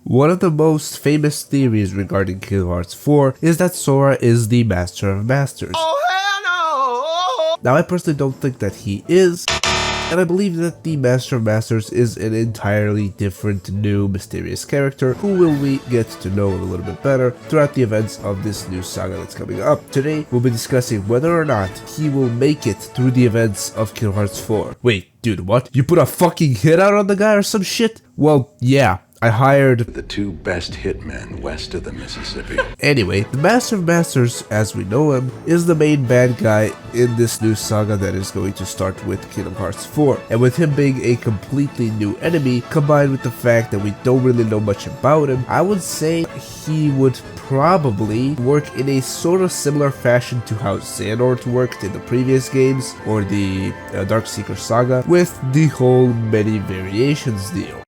One of the most famous theories regarding Kingdom Hearts 4 is that Sora is the Master of Masters. Oh, hell no! Now I personally don't think that he is, and I believe that the Master of Masters is an entirely different, new, mysterious character who we get to know a little bit better throughout the events of this new saga that's coming up. Today, we'll be discussing whether or not he will make it through the events of Kingdom Hearts 4. Wait, dude, what? You put a fucking hit out on the guy or some shit? Well, yeah. I hired the two best hitmen west of the Mississippi. Anyway, the Master of Masters, as we know him, is the main bad guy in this new saga that is going to start with Kingdom Hearts 4. And with him being a completely new enemy, combined with the fact that we don't really know much about him, I would say he would probably work in a sort of similar fashion to how Xehanort worked in the previous games, or the Darkseeker saga, with the whole many variations deal.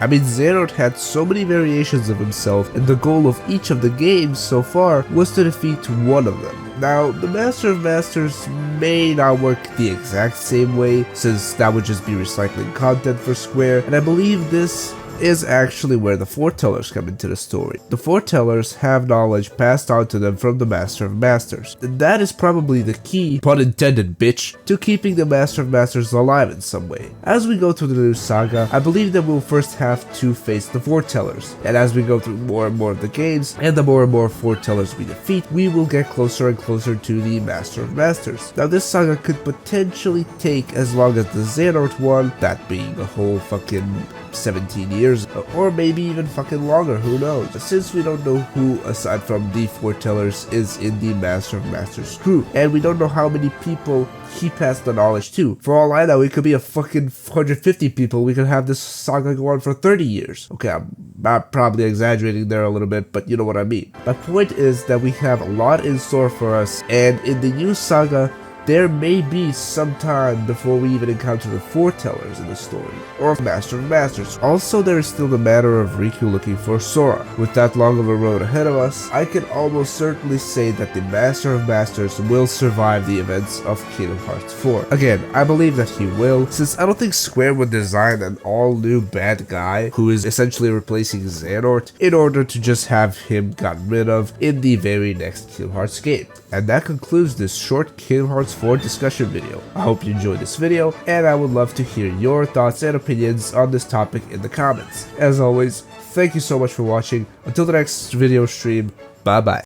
I mean, Xehanort had so many variations of himself, and the goal of each of the games so far was to defeat one of them. Now, the Master of Masters may not work the exact same way, since that would just be recycling content for Square, and I believe this is actually where the foretellers come into the story. The foretellers have knowledge passed on to them from the Master of Masters. And that is probably the key, pun intended bitch, to keeping the Master of Masters alive in some way. As we go through the new saga, I believe that we'll first have to face the foretellers. And as we go through more and more of the games, and the more and more foretellers we defeat, we will get closer and closer to the Master of Masters. Now this saga could potentially take as long as the Xehanort one, that being a whole fucking 17 years, or maybe even fucking longer, who knows. Since we don't know who aside from the foretellers is in the Master of Masters crew, and we don't know how many people he passed the knowledge to. For all I know, it could be a fucking 150 people. We could have this saga go on for 30 years. Okay, I'm probably exaggerating there a little bit, but you know what I mean. My point is that we have a lot in store for us, and in the new saga, there may be some time before we even encounter the foretellers in the story, or Master of Masters. Also, there is still the matter of Riku looking for Sora. With that long of a road ahead of us, I can almost certainly say that the Master of Masters will survive the events of Kingdom Hearts 4. Again, I believe that he will, since I don't think Square would design an all-new bad guy who is essentially replacing Xehanort in order to just have him gotten rid of in the very next Kingdom Hearts game. And that concludes this short Kingdom Hearts 4 discussion video. I hope you enjoyed this video, and I would love to hear your thoughts and opinions on this topic in the comments. As always, thank you so much for watching. Until the next video stream, bye bye.